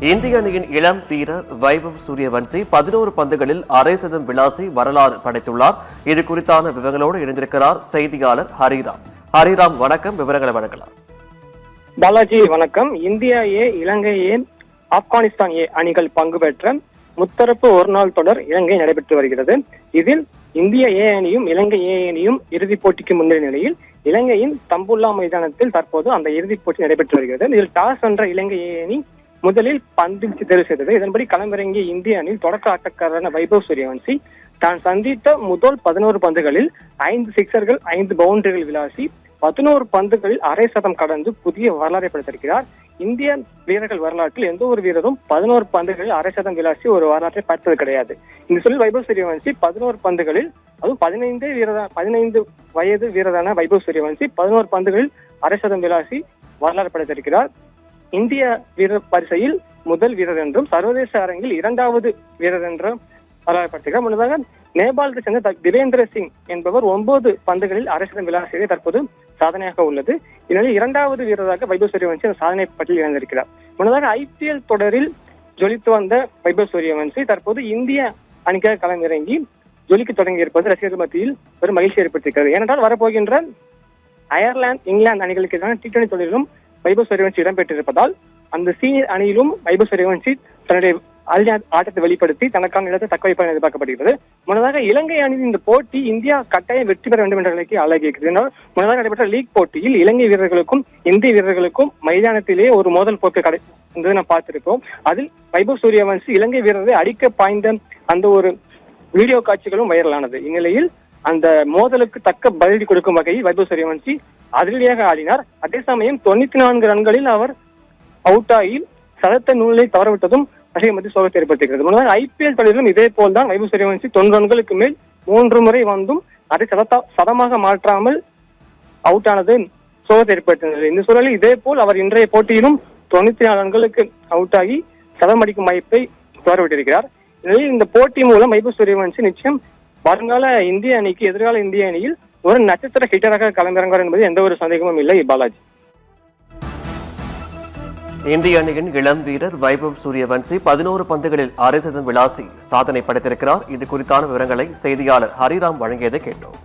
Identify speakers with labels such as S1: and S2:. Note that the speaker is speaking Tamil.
S1: இந்திய அணியின் இளம் வீரர் வைபவ் சூரியவன்சி 11 பந்துகளில் அரை சதம் விளாசி வரலாறு படைத்துள்ளார். இது குறித்தான விவரங்களோடு இணைந்திருக்கிறார் செய்தியாளர் ஹரிராம். ஹரிராம், வணக்கம். விவரங்களை வழங்கலாம்.
S2: பாலாஜி, வணக்கம். இந்தியா ஏ, இலங்கை ஏ, ஆப்கானிஸ்தான் ஏ அணிகள் பங்கு பெற்ற முத்தரப்பு ஒருநாள் தொடர் இலங்கை நடைபெற்று வருகிறது. இதில் இந்திய ஏ அணியும் இலங்கை ஏ அணியும் இறுதிப் போட்டிக்கு முன்னேறிய நிலையில் இலங்கையின் தம்புல்லா மைதானத்தில் தற்போது அந்த இறுதிப் போட்டி நடைபெற்று வருகிறது. இதில் டாஸ் வென்ற இலங்கை ஏ அணி முதலில் பந்து வீச்சு தேர்வு செய்தது. இதன்படி களமிறங்கிய இந்திய அணியில் தொடக்க ஆட்டக்காரரான வைபவ் சூரியவன்சி தான் சந்தித்த முதல் 11 பந்துகளில் 5 சிக்சர்கள் 5 பவுண்டரிகள் விளாசி 11 பந்துகளில் அரை சதம் கடந்து புதிய வரலாறை படைத்திருக்கிறார். இந்திய வீரர்கள் வரலாற்றில் எந்த ஒரு வீரரும் 11 பந்துகளில் அரை சதம் விளாசி ஒரு வரலாற்றை பார்த்தது கிடையாது. இந்த சொல்லில் வைபவ் சூரியவன்சி 11 பந்துகளில், அதுவும் 15 வயது வீரரான வைபவ் சூரியவன்சி 11 பந்துகளில் அரை சதம் விளாசி வரலாறு படைத்திருக்கிறார். இந்திய வீரர் வரிசையில் முதல் வீரர் என்றும் சர்வதேச அரங்கில் 2வது வீரர் என்றும் வரலாறுபடுத்துகிறார். முன்னதாக நேபாளத்தை சேர்ந்த திவேந்திர சிங் என்பவர் 9 பந்துகளில் அரை சதம் விளாசியதை தற்போது சாதனையாக உள்ளது. இந்நிலையில் 2வது வீரராக வைபவ் சூரியவன்சி அந்த சாதனை பட்டியலில் இணைந்திருக்கிறார். முன்னதாக IPL தொடரில் ஜொலித்து வந்த வைபவ் சூரியவன்சி தற்போது இந்திய அணிக்காக களமிறங்கி ஜொலிக்க தொடங்கி இருப்பது ரசிகர்கள் மத்தியில் ஒரு மகிழ்ச்சி ஏற்படுத்தியிருக்கிறது. ஏனென்றால் வரப்போகின்ற அயர்லாந்து, இங்கிலாந்து அணிகளுக்கு எதிரான T20 தொடரிலும் வைபவ் சூரியவன்சி இடம்பெற்றிருப்பதால் அந்த சீனியர் அணியிலும் வைபவ் சூரியவன்சி தன்னுடைய ஆட்டத்தை வெளிப்படுத்தி தனக்கான இடத்தை தக்க வைப்பார் எதிர்பார்க்கப்படுகிறது. முன்னதாக இலங்கை அணியின் இந்த போட்டி இந்தியா கட்டாயம் வெற்றி பெற வேண்டும் என்ற நிலைக்கு ஆளாகியிருக்கிறது. முன்னதாக நடைபெற்ற லீக் போட்டியில் இலங்கை வீரர்களுக்கும் இந்திய வீரர்களுக்கும் மைதானத்திலேயே ஒரு மோதல் போக்கு இருந்தது நாம் பார்த்திருக்கோம். அதில் வைபவ் சூரியவன்சி இலங்கை வீரரை அடிக்க பாய்ந்த அந்த ஒரு வீடியோ காட்சிகளும் வைரலானது. இந்நிலையில் அந்த மோதலுக்கு தக்க பதிலடி கொடுக்கும் வகையில் வைபவ் சூரியவன்சி அதிரடியாக ஆடினார். அதே சமயம் 94 ரன்களில் அவர் அவுட் ஆகி சதத்த நூலை தவறவிட்டதும் ரசிகர் மத்தியில் சோகத்தை ஏற்படுத்துகிறது. முன்னதாக IPL தொடரிலும் இதே போல்தான் வைபவ் சூரியவன்சி 90 ரன்களுக்கு மேல் 3 முறை வந்தும் அதை சதமாக மாற்றாமல் அவுட் ஆனது சோகத்தை ஏற்படுத்தினது. இந்த சூழலில் இதே போல் அவர் இன்றைய போட்டியிலும் 94 ரன்களுக்கு அவுட் ஆகி சதம் அடிக்கும் வாய்ப்பை தவறவிட்டிருக்கிறார். இந்நிலையில் இந்த போட்டி மூலம் வைபவ் சூரியவன்சி நிச்சயம் வருங்கால இந்திய அணிக்கு, எதிர்கால இந்திய அணியில் ஒரு நட்சத்திர ஹிட்டராக களமிறங்குவார் என்பது எந்த ஒரு சந்தேகமும் இல்லை. பாலாஜி,
S1: இந்திய அணியின் இளம் வீரர் வைபவ் சூரியவன்சி 11 பந்துகளில் அரை சதம் விளாசி சாதனை படைத்திருக்கிறார். இது குறித்தான விவரங்களை செய்தியாளர் ஹரிராம் வழங்கியதை கேட்டோம்.